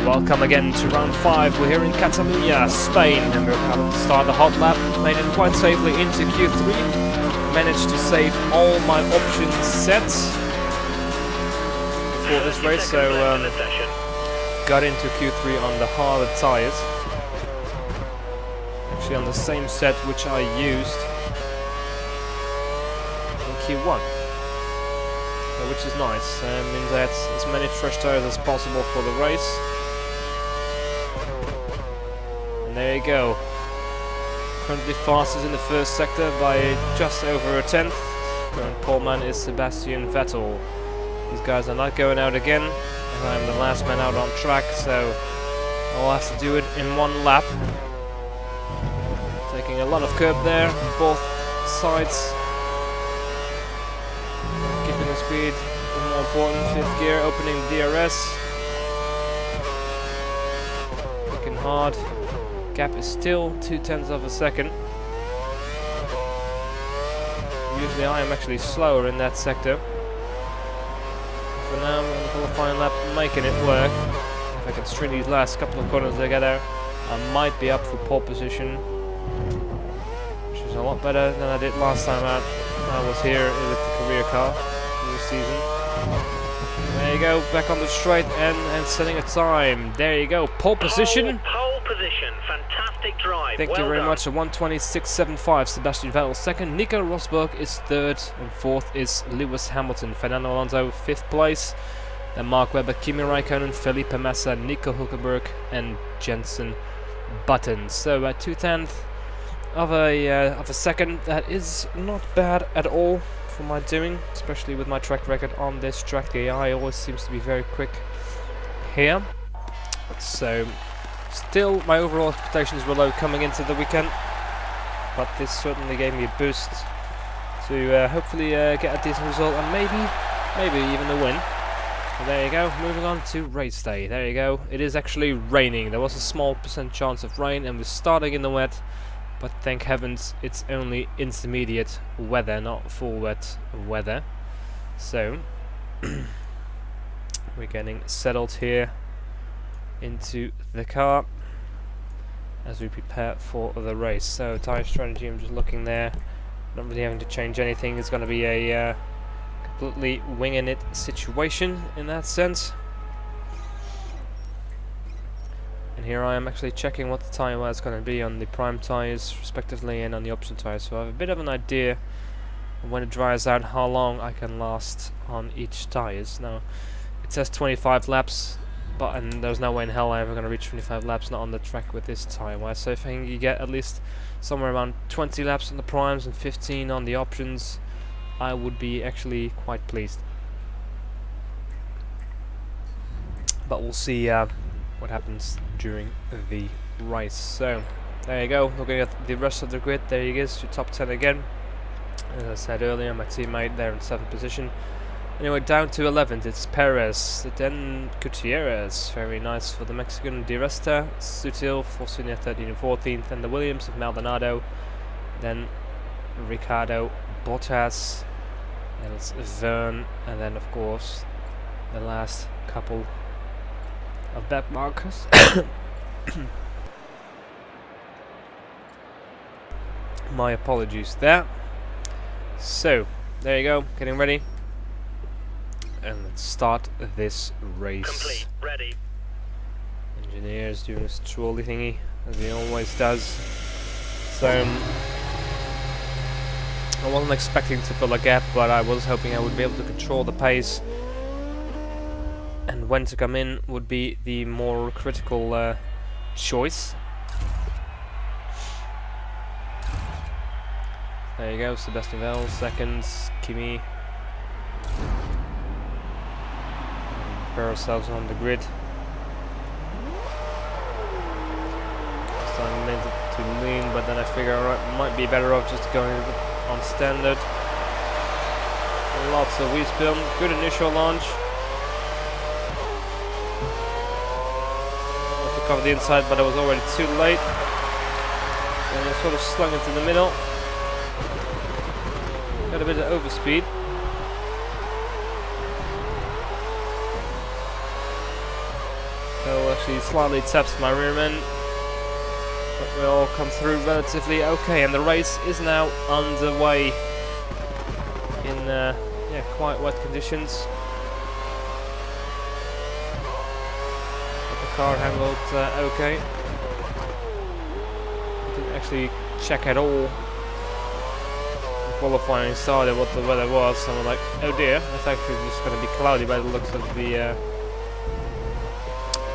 Welcome again to round 5. We're here in Catalonia, Spain, and we're about to start the hot lap. Made it quite safely into Q3. Managed to save all my options set for this race, so got into Q3 on the harder tyres. Actually on the same set which I used in Q1. Which is nice. Means that as many fresh tyres as possible for the race. And there you go. Currently fastest in the first sector by just over a tenth. Current poleman is Sebastian Vettel. These guys are not going out again, and I'm the last man out on track, so I'll have to do it in one lap. Taking a lot of curb there on both sides. Keeping the speed, more important. 5th gear, opening DRS. Working hard. Gap is still 0.2 of a second. Usually I am actually slower in that sector. For now, I'm going for the final lap, making it work. If I can string these last couple of corners together, I might be up for pole position, which is a lot better than I did last time out. I was here with the career car this season. There you go, back on the straight and setting a time. There you go, pole position. Pole position, fantastic drive. Thank you very much. A 1:26.75. Sebastian Vettel second. Nico Rosberg is third, and fourth is Lewis Hamilton. Fernando Alonso 5th place. Then Mark Webber, Kimi Raikkonen, Felipe Massa, Nico Hülkenberg, and Jenson Button. So 2/10 of a second. That is not bad at all for my doing, especially with my track record on this track. The AI always seems to be very quick here. So still my overall expectations were low coming into the weekend, but this certainly gave me a boost to hopefully get a decent result and maybe even a win. So there you go, moving on to race day. There you go, it is actually raining. There was a small % chance of rain and we're starting in the wet, but thank heavens it's only intermediate weather, not full wet weather. So we're getting settled here into the car as we prepare for the race. So tyre strategy, I'm just looking there, not really having to change anything. It's going to be a completely winging it situation in that sense. And here I am actually checking what the tyre wear is going to be on the prime tyres respectively and on the option tyres, so I have a bit of an idea of when it dries out how long I can last on each tyres. Now it says 25 laps, and there's no way in hell I'm ever going to reach 25 laps not on the track with this tyre wear. So if I can get at least somewhere around 20 laps on the primes and 15 on the options, I would be actually quite pleased. But we'll see what happens during the race. So there you go, looking at the rest of the grid. There he is, your top 10 again. As I said earlier, my teammate there in 7th position. Anyway, down to 11th, it's Perez, then Gutierrez, very nice for the Mexican, Di Resta, Sutil, Forcinia 13 and 14th, and the Williams of Maldonado, then Ricardo, Bottas, and it's Verne, and then of course the last couple of back markers. My apologies there. So, there you go, getting ready. And let's start this race. Complete, ready. Engineers doing this trolley thingy, as he always does. So, I wasn't expecting to pull a gap, but I was hoping I would be able to control the pace. And when to come in would be the more critical choice. There you go, Sebastian Vettel, seconds, Kimi. Prepare ourselves on the grid. Starting a little too lean, but then I figure alright, might be better off just going on standard. Lots of wheel spin, good initial launch. I to cover the inside, but I was already too late. And I sort of slung into the middle. Got a bit of overspeed. actually slightly taps my rear end, but we all come through relatively okay, and the race is now underway in yeah, quite wet conditions. But the car handled okay. I didn't actually check at all qualifying started what the weather was, so I'm like, oh dear, it's actually just going to be cloudy by the looks of the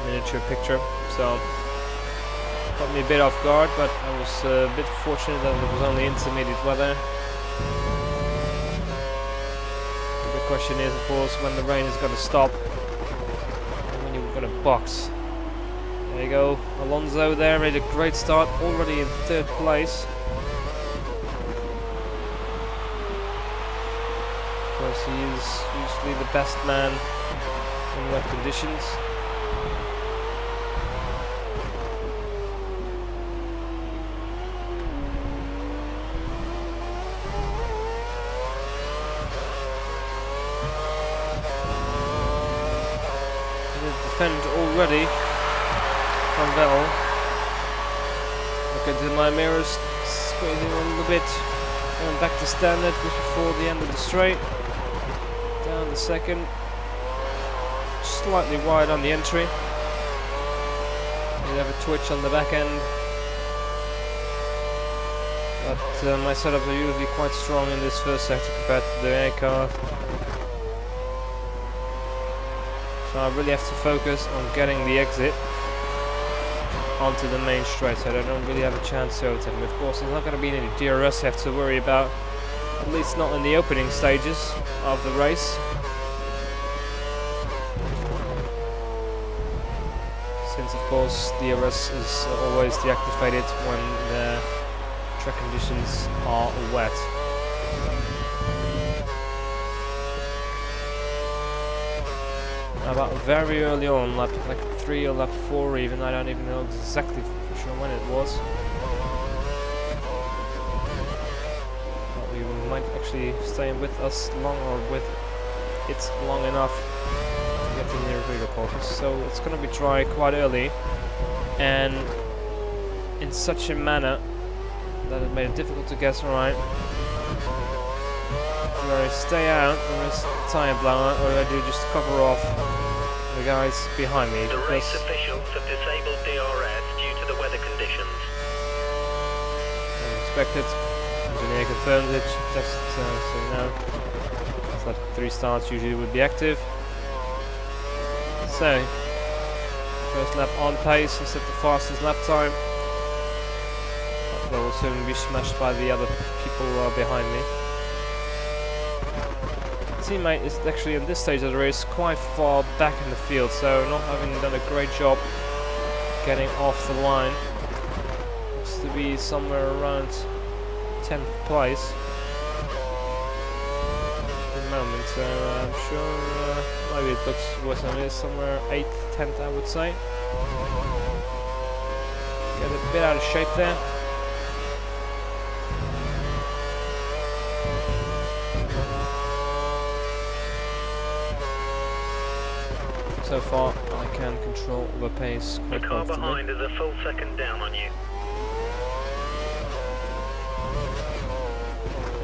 miniature picture, so caught me a bit off guard, but I was a bit fortunate that it was only intermediate weather. The big question is, of course, when the rain is going to stop and when you're going to box. There you go, Alonso there made a great start, already in 3rd place. He is usually the best man in wet conditions. The defend already from Vettel. Look into my mirrors, squeezing a little bit, going back to standard before the end of the straight. Down the second, slightly wide on the entry. You have a twitch on the back end, but my setups are usually quite strong in this first sector compared to the air car. So I really have to focus on getting the exit onto the main straight, so I don't really have a chance to overtake him. Of course, there's not going to be any DRS I have to worry about. At least not in the opening stages of the race. Since of course DRS is always deactivated when the track conditions are wet. About very early on, lap like 3 or lap 4 even, I don't even know exactly for sure when it was. Might actually stay with us long, or with it long enough to get in the rear quarters. So it's going to be dry quite early, and in such a manner that it made it difficult to guess right. Do I stay out and risk tyre blower, or do I do just cover off the guys behind me? The race officials have disabled DRS due to the weather conditions. Unexpected. Engineer confirms it, just so you know. It's like 3 starts usually would be active. So, first lap on pace instead of the fastest lap time. But that will soon be smashed by the other people behind me. Teammate is actually in this stage of the race quite far back in the field, so not having done a great job getting off the line. Looks to be somewhere around 10th place at the moment, so I'm sure maybe it looks worse than it is, somewhere 8th, 10th I would say. Get a bit out of shape there. So far I can control the pace quite The car comfortably. behind is a full second down on you.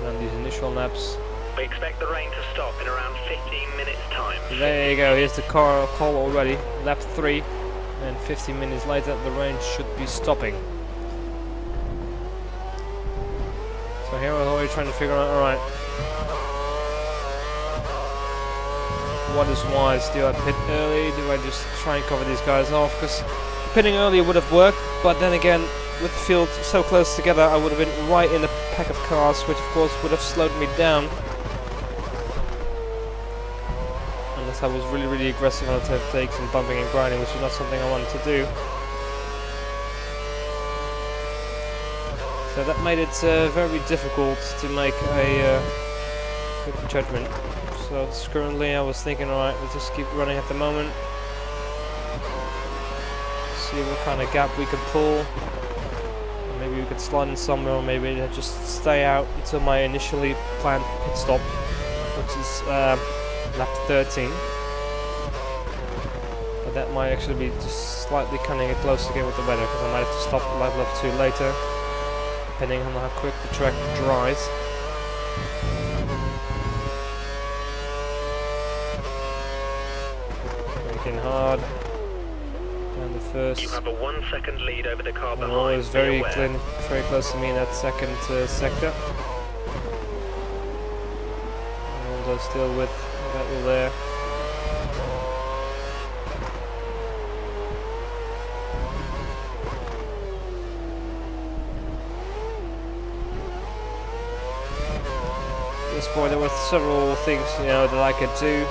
On these initial laps. We expect the rain to stop in around 15 minutes time. There you go, here's the car call already, lap 3, and 15 minutes later the rain should be stopping. So here we're already trying to figure out, alright, what is wise? Do I pit early? Do I just try and cover these guys off? Because pitting early would have worked, but then again, with the field so close together, I would have been right in the pack of cars, which of course would have slowed me down. Unless I was really aggressive on the takes and bumping and grinding, which is not something I wanted to do. So that made it very difficult to make a good judgment. So currently I was thinking, alright, let's just keep running at the moment. See what kind of gap we could pull. Maybe we could slide in somewhere, or maybe just stay out until my initially planned pit stop, which is lap 13. But But that might actually be just slightly cutting it close again with the weather, because I might have to stop lap 2 later, depending on how quick the track dries. Braking hard. And the first. You have a 1 second lead over the car behind. Always very close to me in that second sector. And still with Vettel there. At this point there were several things, you know, that I could do.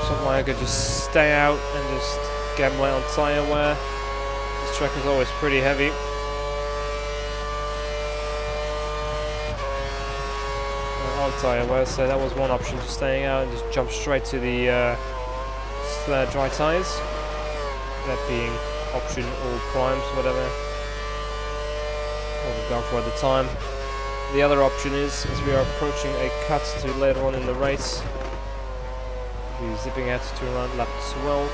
Something I could just stay out and just gamble on tyre wear. This track is always pretty heavy. On tyre wear, so that was one option, just staying out and just jump straight to the dry tyres. That being option all primes, whatever. What we've gone for at the time. The other option is, as we are approaching a cut to later on in the race, we'll be zipping out to around lap 12.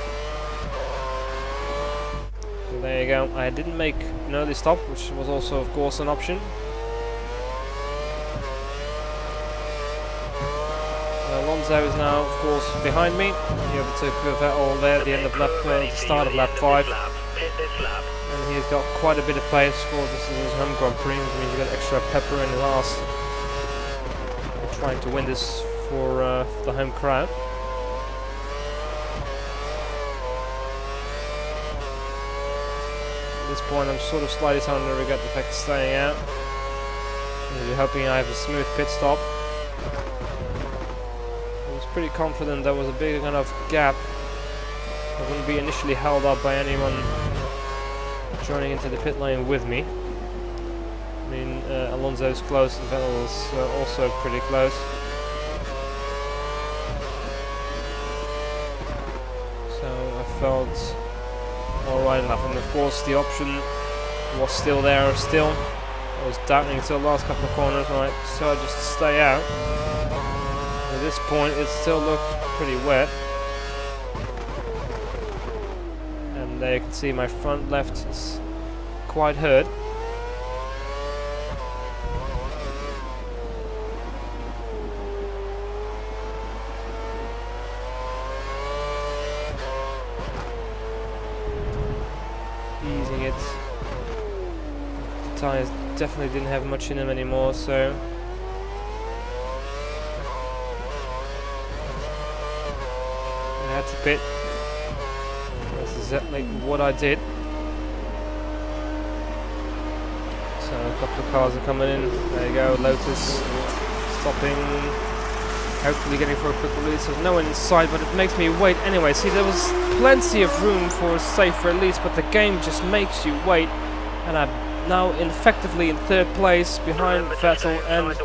So there you go. I didn't make an early stop, which was also of course an option. Alonso is now of course behind me. He overtook Vettel there at the end of the start of lap 5. And he's got quite a bit of pace. Of course, this is his home Grand Prix, which means he's got extra pepper in his arse. Trying to win this for the home crowd. At this point, I'm sort of slightly starting to regret the fact of staying out. I'm really hoping I have a smooth pit stop. I was pretty confident there was a big enough gap. I wouldn't be initially held up by anyone joining into the pit lane with me. I mean, Alonso's close and Vettel's also pretty close. So I felt alright enough, and of course the option was still there still. I was doubting until the last couple of corners, right, so I just stay out. At this point it still looked pretty wet. And there you can see my front left is quite hurt. Easing it. The tyres definitely didn't have much in them anymore, so I had to pit. That's exactly what I did. So a couple of cars are coming in. There you go, Lotus stopping, hopefully getting for a quick release. There's no one inside, but it makes me wait anyway. See, there was plenty of room for a safe release, but the game just makes you wait. And I'm now effectively in third place behind Vettel and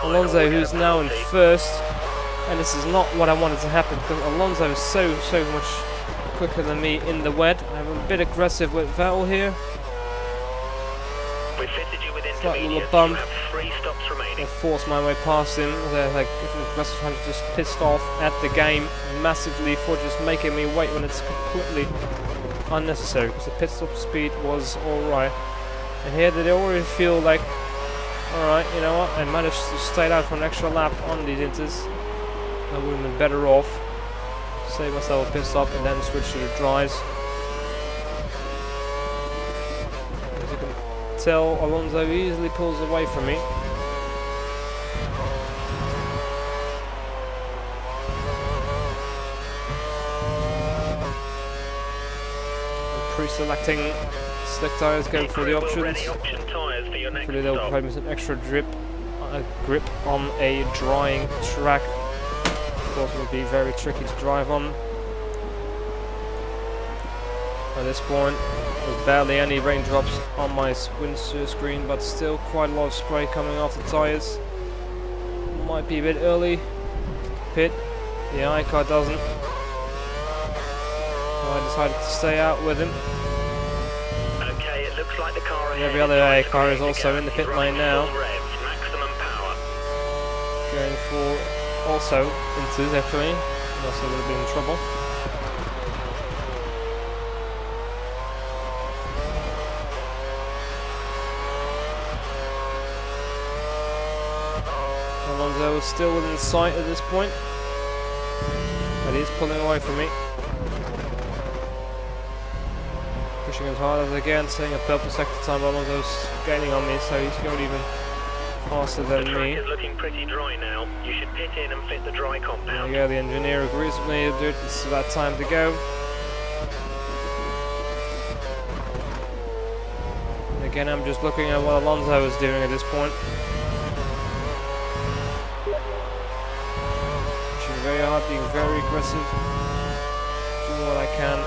Alonso, who's now in first. And this is not what I wanted to happen, because Alonso is so much quicker than me in the wet. I'm a bit aggressive with Vettel here. Slight little bump. I forced my way past him. Like aggressive hunter just pissed off at the game massively for just making me wait when it's completely unnecessary, because the pit stop speed was alright. And here they already feel like, alright, you know what, I managed to stay out for an extra lap on these inters. I would have been better off. Save myself a pit stop and then switch to the dries. As you can tell, Alonso easily pulls away from me. I'm pre-selecting slick tyres, going for the options. Hopefully they'll provide me some extra grip on a drying track. Of course, it will be very tricky to drive on. At this point, there's barely any raindrops on my windshield screen, but still quite a lot of spray coming off the tyres. Might be a bit early. Pit. The iCar doesn't. So I decided to stay out with him. Okay, it looks like the car and every other iCar is also in the pit lane now. Going for also into actually, also would have been in trouble. Alonso is still within sight at this point, but he is pulling away from me. Pushing as hard as I can, staying a purple sector time, but Alonso's gaining on me, so he's going even faster than The track me. is looking pretty dry now. You should pit in and fit the dry There compound. we go, the engineer agrees with me, it's about time to go. And again, I'm just looking at what Alonso is doing at this point. Pushing very hard, being very aggressive, doing what I can.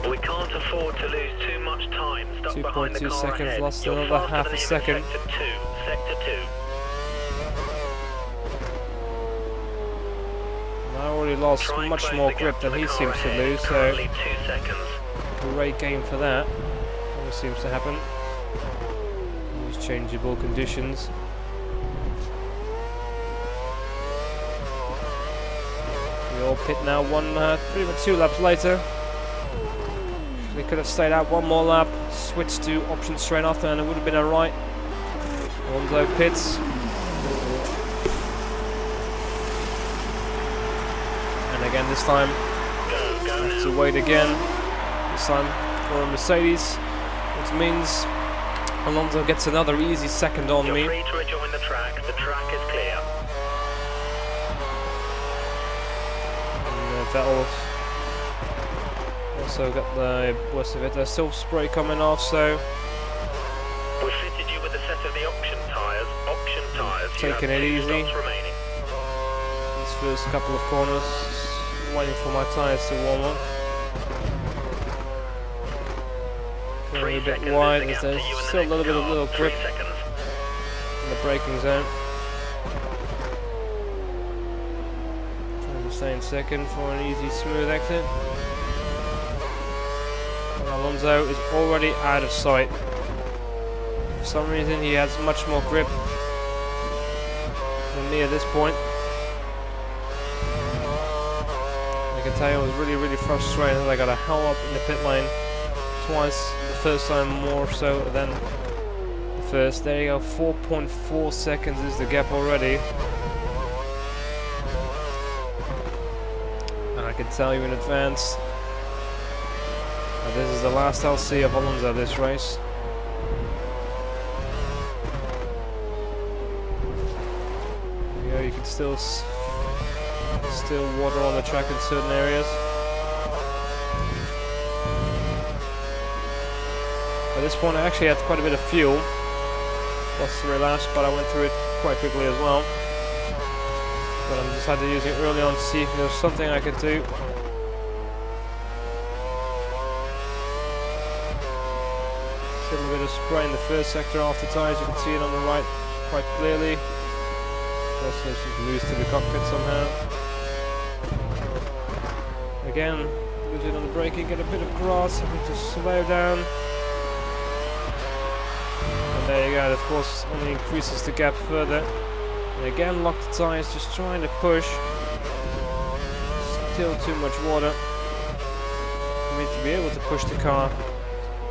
We can't afford to lose too much time stuck behind the 2.2 car seconds, ahead. lost You're another faster half than a him in second. Sector 2. And I already lost Try and much close more the grip gap than to the he car seems to ahead. lose, so Currently 2 seconds. great game for that. Always seems to happen. These changeable conditions. We all pit now, pretty much 2 laps later. They could have stayed out one more lap, switched to option straight after, and it would have been alright. Alonso pits. And again, this time, have to wait again. This time for a Mercedes, which means Alonso gets another easy second on me. You're free to rejoin the track. The track is clear. And Vettel also got the worst of it. There's still spray coming off, so We fitted you with a set of the option tyres. Option tyres. You Taking have it 2 easy. stops remaining. these first couple of corners, waiting for my tyres to warm up. Going 3 a bit seconds wide, is the as gap to there's you and the still a next little bit of car. little 3 grip seconds. in the braking zone. Trying to stay in second for an easy, smooth exit. And Alonso is already out of sight. For some reason, he has much more grip than me at this point. I can tell you, I was really frustrated. I got a hell up in the pit lane twice. The first time more so than the first. There you go, 4.4 seconds is the gap already. And I can tell you in advance that this is the last I'll see of Alonso this race. There you go, you can still water on the track in certain areas. At this point I actually had quite a bit of fuel. Lost 3 laps, but I went through it quite quickly as well. But I decided to use it early on to see if there was something I could do. Still a bit of spray in the first sector after tyres, you can see it on the right quite clearly. Also just moves to the cockpit somehow. Again, lose it on the braking, get a bit of grass, having to slow down. And there you go, of course only increases the gap further. And again, lock the tyres, just trying to push. Still too much water for me to be able to push the car.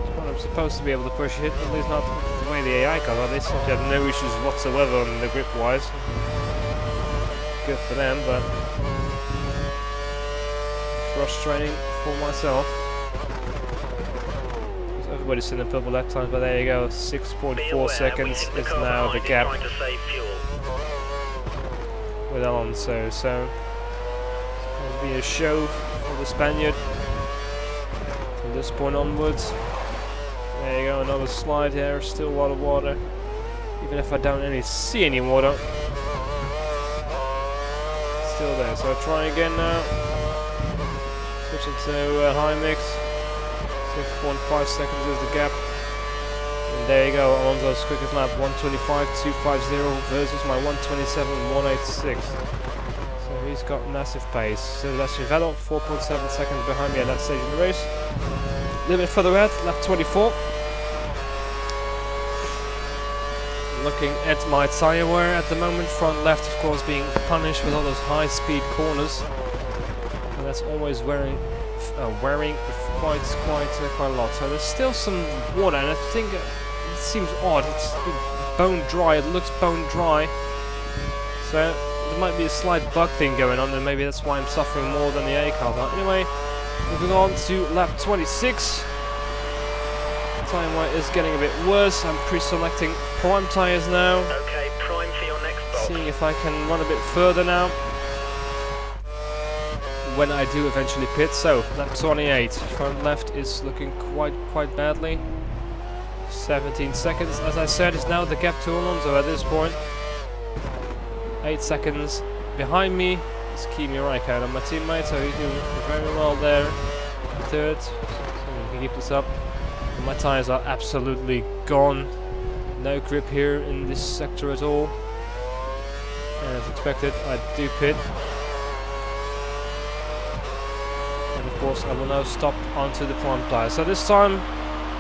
It's what I'm supposed to be able to push it, at least not the way the AI car are. They seem to have no issues whatsoever on the grip wise. Good for them, but frustrating for myself. Everybody's in the purple that time, but there you go, 6.4 seconds is now the gap with Alonso, so it'll be a show for the Spaniard from this point onwards. There you go, another slide here, still a lot of water, even if I don't see any water, still there. So I'll try again now, switch it to high mix. 6.5 seconds is the gap. And there you go, Alonso's quickest lap, 1:25.250 versus my 1:27.186. So he's got massive pace. So that's Vettel, 4.7 seconds behind me at that stage in the race. A little bit further ahead, lap 24. Looking at my tyre wear at the moment, front left of course being punished with all those high speed corners. And that's always wearing quite a lot. So there's still some water, and I think it seems odd. It's been bone dry. It looks bone dry. So there might be a slight bug thing going on, and maybe that's why I'm suffering more than the A car. But anyway, moving on to lap 26. Time is getting a bit worse. I'm pre-selecting prime tyres now. Okay, prime for your next box. Seeing if I can run a bit further now when I do eventually pit. So lap 28. Front left is looking quite badly. 17 seconds, as I said, is now the gap to Alonso at this point. 8 seconds behind me is Kimi Räikkönen, my teammate, so he's doing very well there. Third, so we can keep this up. And my tyres are absolutely gone. No grip here in this sector at all. And as expected, I do pit. And of course, I will now stop onto the prime tyre. So this time,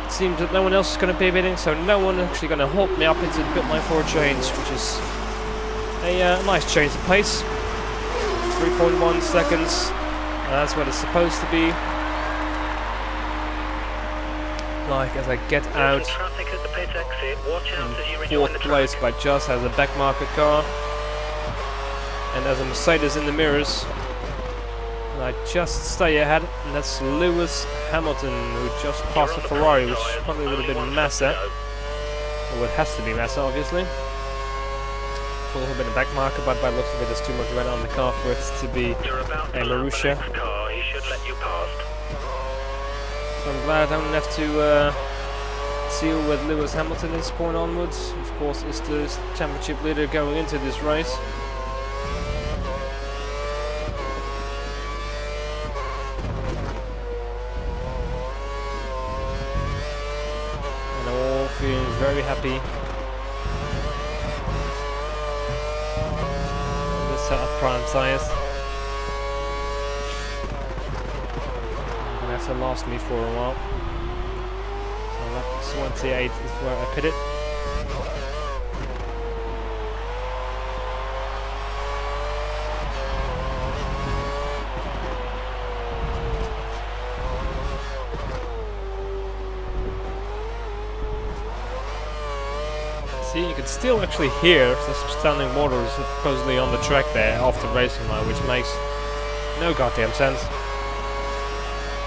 it seems that no one else is going to be pitting, so no one is actually going to hold me up into the pit lane for a change, which is a nice change of pace. 3.1 seconds, that's what it's supposed to be. Like as I get out in 4th place by just as a back market car, and as a Mercedes in the mirrors, and I just stay ahead, and that's Lewis Hamilton, who just passed a Ferrari, which probably would have been Massa, or it has to be Massa, obviously. Could have been a back marker, but by the looks of it, there's too much red on the car for it to be a Marussia. So I'm glad I don't have to deal with Lewis Hamilton at this point onwards. Of course, is the championship leader going into this race. And I'm all feeling very happy. Set of prime tyres. Gonna have to last me for a while. So lap 28 is where I pit it. See, you can still actually hear the standing water supposedly on the track there off the racing line, which makes no goddamn sense.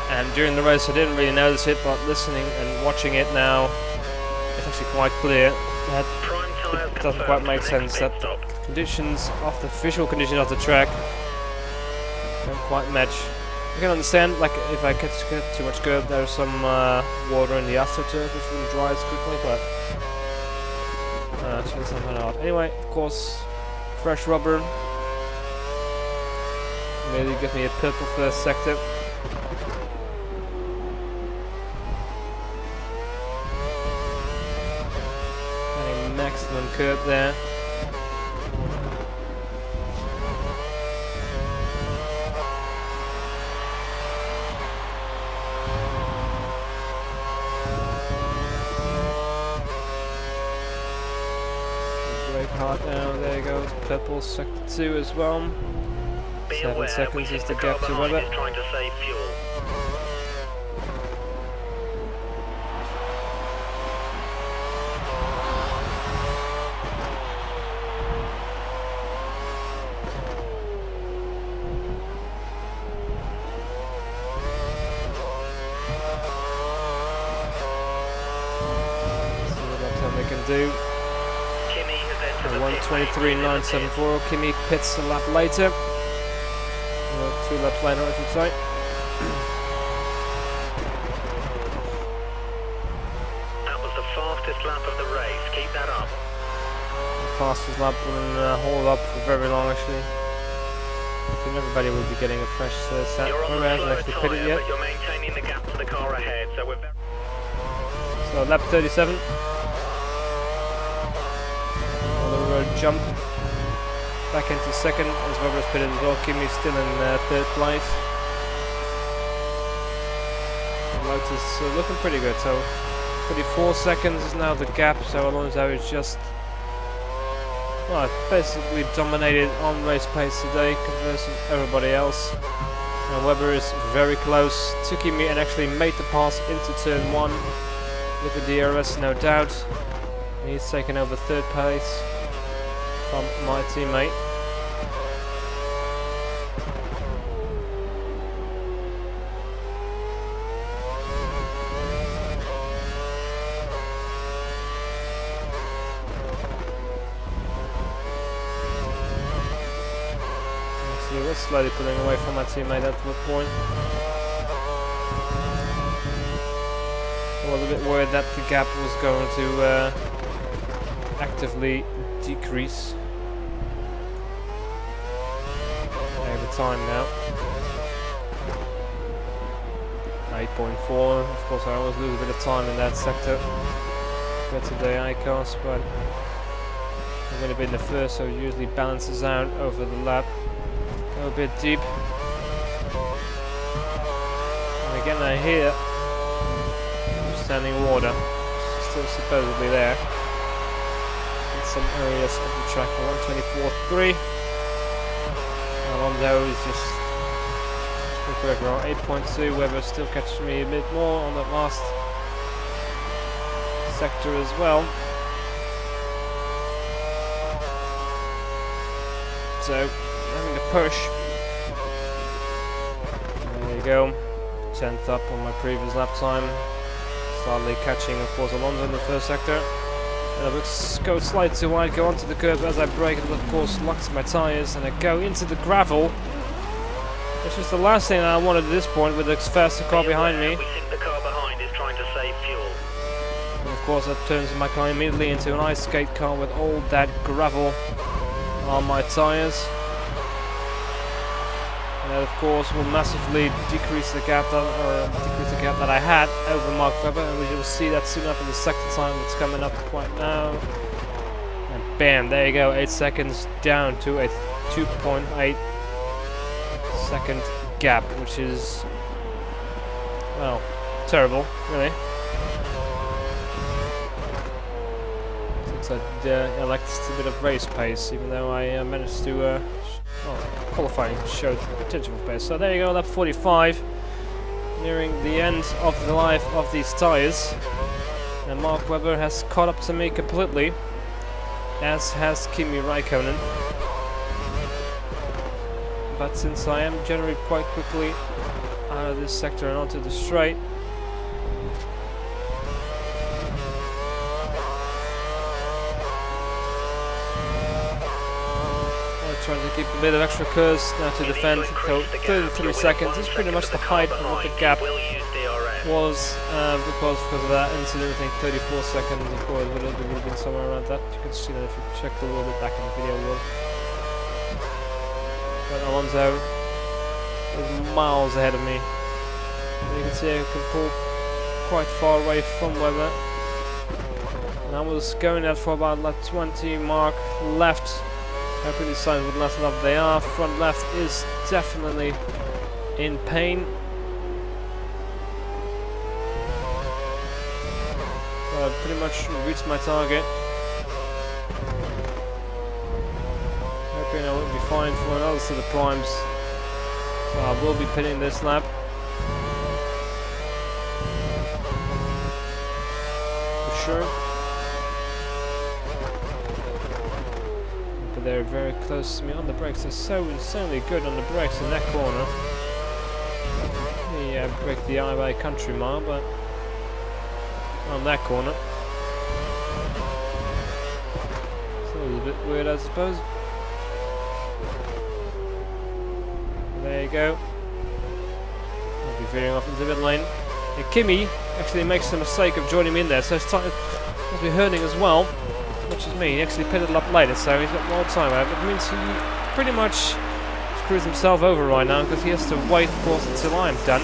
And during the race I didn't really notice it, but listening and watching it now, it's actually quite clear that it doesn't quite make sense that the conditions of the visual conditions of the track don't quite match. I can understand, like, if I get too much curb, there's some water in the AstroTurf which wouldn't dry as quickly, but it's really something odd. Anyway, of course, fresh rubber. Maybe give me a purple first sector. Getting maximum curb there. Hard now, there you go, purple sector 2 as well. 7 seconds is the gap to Webber. Trying to save fuel. See what we can do. 1:23.974. Kimi pits a lap later. 2 laps later, I should say. That was the fastest lap of the race. Keep that up. The fastest lap wouldn't hold up for very long, actually. I think everybody will be getting a fresh set. You're on Maybe the I haven't slower actually pitted tyre, yet. but you're maintaining the gap to the car ahead, so we're very... So lap 37. Jump back into second as Webber's pitted as well. Kimi's still in 3rd place. Lotus looking pretty good. So 34 seconds is now the gap. So Alonso is just basically dominated on race pace today versus everybody else. And Webber is very close to Kimi and actually made the pass into turn 1 with the DRS, no doubt. He's taken over third place from my teammate. He was slowly pulling away from my teammate at one point. I was a bit worried that the gap was going to actively decrease over time now. 8.4. Of course, I always lose a bit of time in that sector compared to the icons, but I'm going to be in the first, so it usually balances out over the lap. Go a bit deep. And again, I hear standing water, still supposedly there in some areas of the track. 124.3. Alonso is just quick around 8.2. Weber still catches me a bit more on that last sector as well. So having to push. There you go. 10th up on my previous lap time. Slightly catching, of course, Alonso in the first sector. And I go slightly too wide, go onto the curb as I brake, and of course locks my tyres, and I go into the gravel. Which is the last thing I wanted at this point with the faster car behind me. We think the car behind is trying to save fuel. And of course that turns my car immediately into an ice skate car with all that gravel on my tyres. And that of course will massively decrease the gap that I had over Mark Webber, and we will see that soon after the sector time that's coming up right now. And bam, there you go, 8 seconds down to a 2.8 second gap, which is, well, terrible, really. Since I'd elect a bit of race pace, even though I managed to, qualifying showed potential for pace. So there you go, lap 45, nearing the end of the life of these tyres. And Mark Webber has caught up to me completely, as has Kimi Räikkönen. But since I am generally quite quickly out of this sector and onto the straight, I'm trying to keep a bit of extra curves now to defend. So 33 seconds is pretty much the height of what the gap was, because of that incident. I think 34 seconds, of course, would have been somewhere around that. You can see that if you check a little bit back in the video. But Alonso is miles ahead of me. And you can see I can pull quite far away from Webber. And I was going out for about lap 20 mark left. Hoping these signs would last enough. They are. Front left is definitely in pain. So I pretty much reached my target. I will be fine for another set of primes, so I will be pitting this lap for sure. But they're very close to me on the brakes. They're so insanely good on the brakes in that corner. Yeah, break the eye by a country mile, but on that corner it's a little bit weird, I suppose. There you go. I'll be veering off into the mid lane. And Kimi actually makes the mistake of joining me in there, so it's must be hurting as well, as much as me. He actually pitted up later, so he's got more time out. It means he pretty much screws himself over right now, because he has to wait, of course, until I'm done.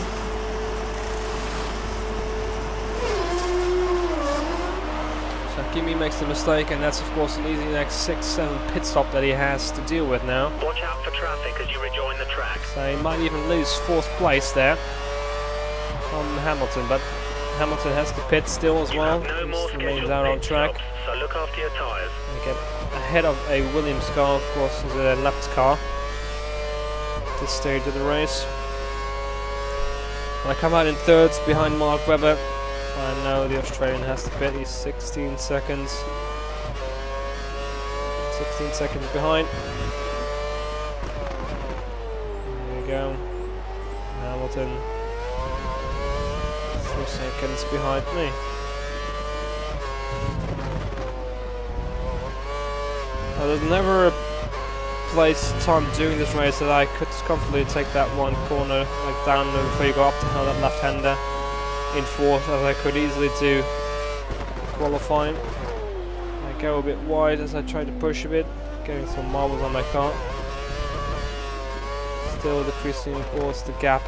So Kimi makes the mistake, and that's of course an easy next 6-7 pit stop that he has to deal with now. Watch out for traffic as you rejoin the track. So he might even lose 4th place there on Hamilton, but Hamilton has to pit still as well. He remains out on track. So look after your tyres. They get ahead of a Williams car, of course, is a lapped car at this stage of the race. And I come out in 3rd behind Mark Webber, I know the Australian has to bet he's 16 seconds. 16 seconds behind. There we go. Hamilton 4 seconds behind me. Now, there's never a place time during this race that I could comfortably take that one corner like down before you go up to that left-hander in fourth, as I could easily do qualifying. I go a bit wide as I try to push a bit, getting some marbles on my car. Still decreasing, of course, the gap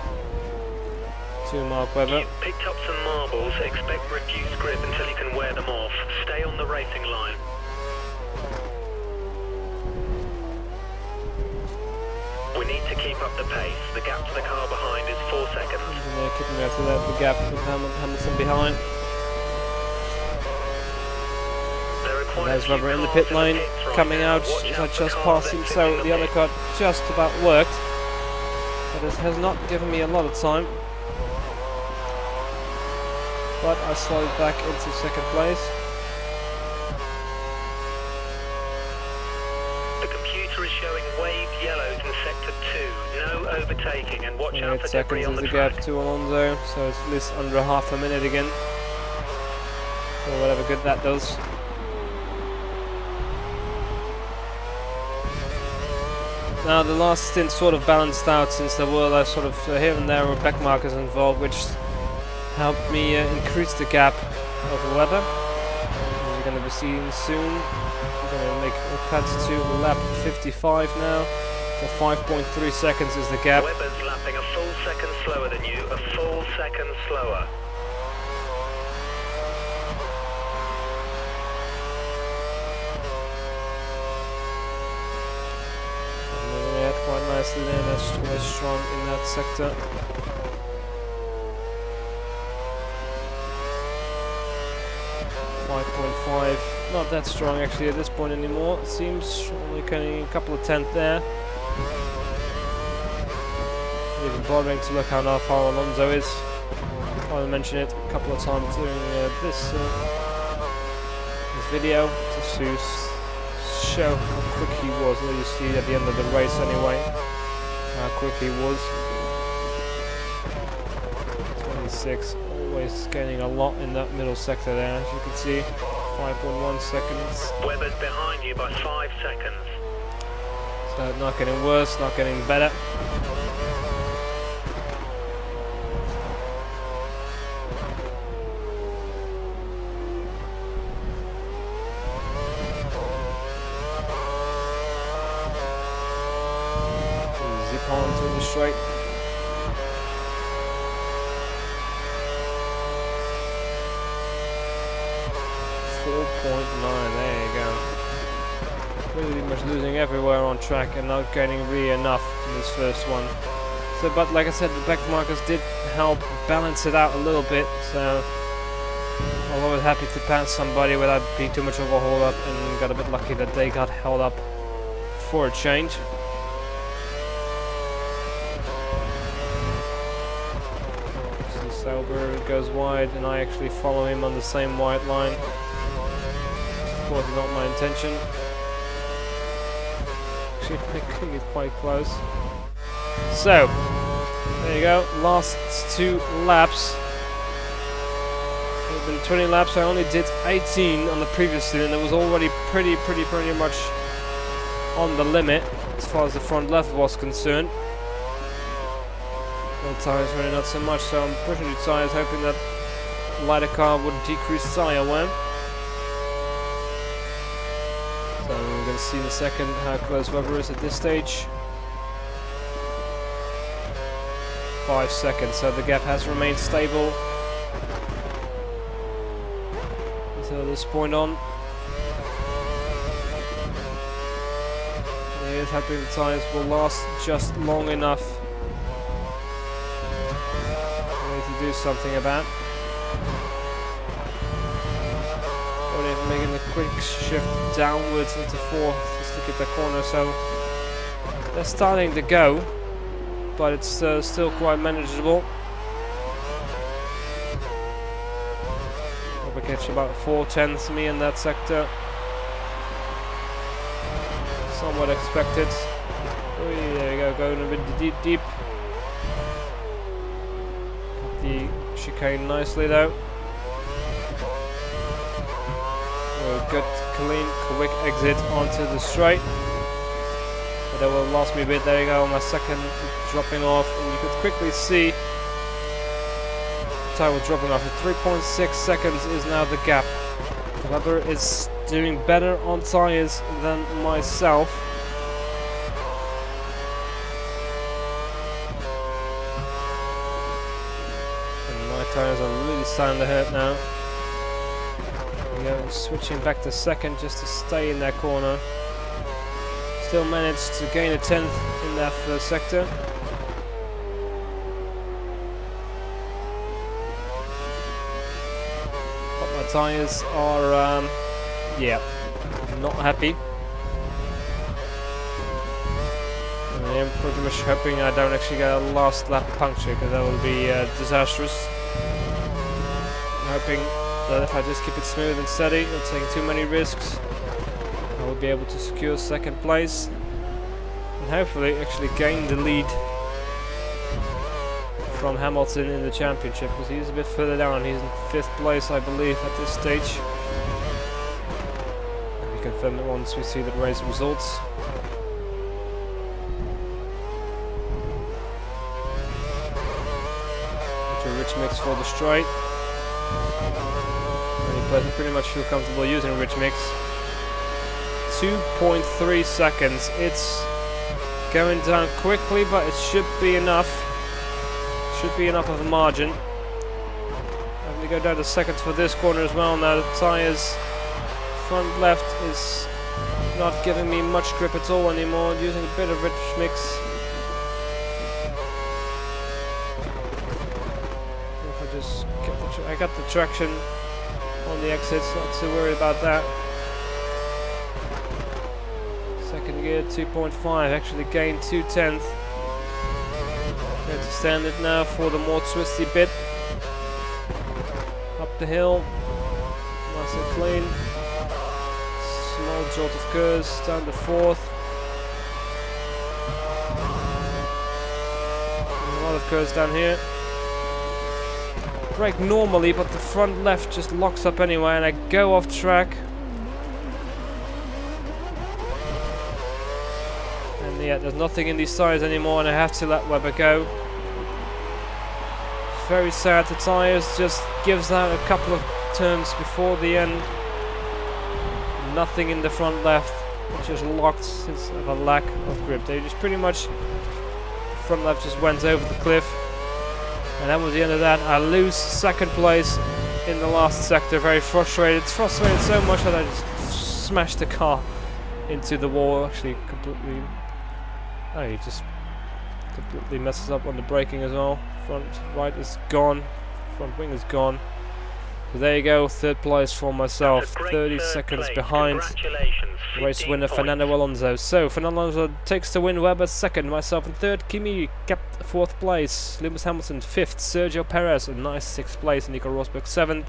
to Mark Webber. You picked up some marbles, expect reduced grip until you can wear them off. Stay on the racing line. We need to keep up the pace. The gap to the car behind is 4 seconds. They're kicking me after that, the gap with Hamilton behind. There's Webber in the pit lane, coming out as I just passed him, so the undercut just about worked. But it has not given me a lot of time. But I slowed back into second place. The computer is showing waved yellows in sector 2. No overtaking, and watch out for debris on the track. Gap to Alonso, so it's at least under half a minute again. Or whatever good that does. Now the last stint sort of balanced out, since there were sort of here and there were back markers involved, which helped me increase the gap over Webber. As you're going to be seeing soon. We're going to make a cut to lap 55 now. So 5.3 seconds is the gap. Webber's lapping a full second slower than you, a full second slower. Quite nicely there, that's always strong in that sector. .5, not that strong actually at this point anymore. It seems only getting a couple of tenths there. Even bothering to look how far Alonso is. I'll mention it a couple of times during this video, just to show how quick he was. Well, you see at the end of the race anyway how quick he was. 26, always gaining a lot in that middle sector there, as you can see. 5.1 seconds. Webber's behind you by 5 seconds. So not getting worse, not getting better. Onto the straight. 4.9, there you go. Pretty much losing everywhere on track and not getting really enough in this first one. So, but like I said, the back markers did help balance it out a little bit, so I'm always happy to pass somebody without being too much of a hold up, and got a bit lucky that they got held up for a change. Sauber goes wide, and I actually follow him on the same white line. Of course, not my intention. Actually, making it quite close. So, there you go. Last 2 laps. It's been 20 laps. I only did 18 on the previous stint, and it was already pretty much on the limit as far as the front left was concerned. No tyres really not so much, so I'm pushing the tyres, hoping that lighter car would decrease tyre wear. So we're going to see in a second how close Webber is at this stage. 5 seconds, so the gap has remained stable until this point on. He is hoping the tyres will last just long enough to do something about. Only making a quick shift downwards into 4th just to get the corner, so they're starting to go, but it's still quite manageable. Rosberg catch about 4/10 me in that sector. Somewhat expected. Oh, there we go, going a bit deep. Got the chicane nicely though. Good, clean, quick exit onto the straight. But that will last me a bit. There you go, my second dropping off, and you could quickly see the tyre was dropping off. At 3.6 seconds is now the gap. Weber is doing better on tyres than myself. And my tyres are really starting to hurt now. Switching back to second just to stay in that corner. Still managed to gain a 10th in that first sector. But my tyres are, yeah, not happy. I am pretty much hoping I don't actually get a last lap puncture, because that will be disastrous. I'm hoping that if I just keep it smooth and steady, not taking too many risks, I will be able to secure second place and hopefully actually gain the lead from Hamilton in the championship, because he's a bit further down. He's in 5th place, I believe, at this stage. We confirm it once we see the race results. Into a rich mix for the straight. But I pretty much feel comfortable using rich mix. 2.3 seconds. It's going down quickly, but it should be enough. Should be enough of a margin. I'm going to go down to second for this corner as well. Now the tyres front left is not giving me much grip at all anymore. Using a bit of rich mix. If I just get I got the traction on the exits, not too worried about that. Second gear 2.5, actually gained 2/10. Going to standard now for the more twisty bit. Up the hill, nice and clean. Small jolt of curves down to 4th. A lot of curves down here. Brake normally, but the front left just locks up anyway, and I go off track. And yeah, there's nothing in these tyres anymore, and I have to let Weber go. Very sad. The tyres just gives out a couple of turns before the end. Nothing in the front left, it's just locked since of a lack of grip. They just pretty much, the front left just went over the cliff. And that was the end of that. I lose second place in the last sector. Very frustrated. It's frustrated so much that I just smashed the car into the wall. Actually, completely. Oh, he just completely messes up on the braking as well. Front right is gone. Front wing is gone. So there you go. 3rd place for myself. 30 seconds behind race winner Fernando Alonso. So Fernando Alonso takes the win. Weber 2nd, myself in 3rd. Kimi kept 4th place. Lewis Hamilton 5th. Sergio Perez a nice 6th place. Nico Rosberg 7th.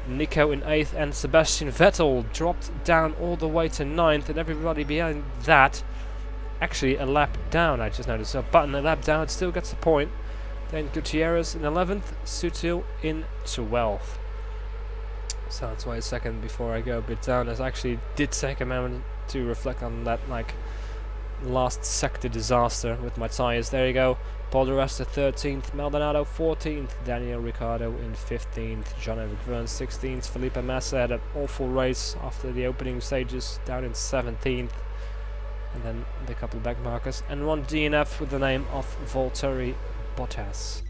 Nico in 8th, and Sebastian Vettel dropped down all the way to 9th, and everybody behind that actually a lap down. I just noticed. So Button a lap down, it still gets the point. Then Gutierrez in 11th. Sutil in 12th. So that's why 2nd before I go a bit down, as I actually did take a moment to reflect on that like last sector disaster with my tyres. There you go. Paul di Resta 13th, Maldonado 14th, Daniel Ricciardo in 15th, Jean-Eric Vergne 16th, Felipe Massa had an awful race after the opening stages, down in 17th, and then the couple back markers, and one DNF with the name of Valtteri Bottas.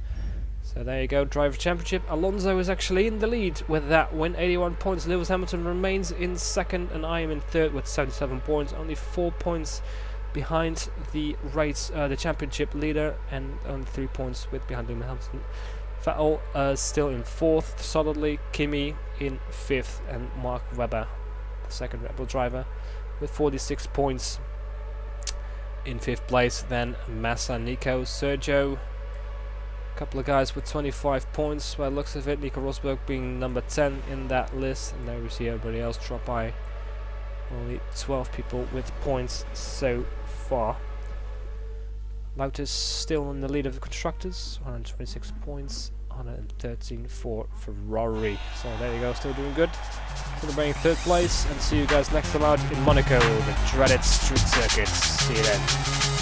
So there you go, Driver Championship. Alonso is actually in the lead with that win, 81 points. Lewis Hamilton remains in 2nd, and I am in 3rd with 77 points, only 4 points behind the race, the championship leader, and only 3 points behind Lewis Hamilton. Vettel still in 4th solidly, Kimi in 5th, and Mark Webber, the 2nd Red Bull driver, with 46 points in 5th place. Then Massa, Nico, Sergio, couple of guys with 25 points by the looks of it. Nico Rosberg being number 10 in that list, and then we see everybody else drop by. Only 12 people with points so far. Lotus still in the lead of the constructors, 126 points, 113 for Ferrari. So there you go, still doing good. Celebrating third place, and see you guys next time out in Monaco, the dreaded street circuits. See you then.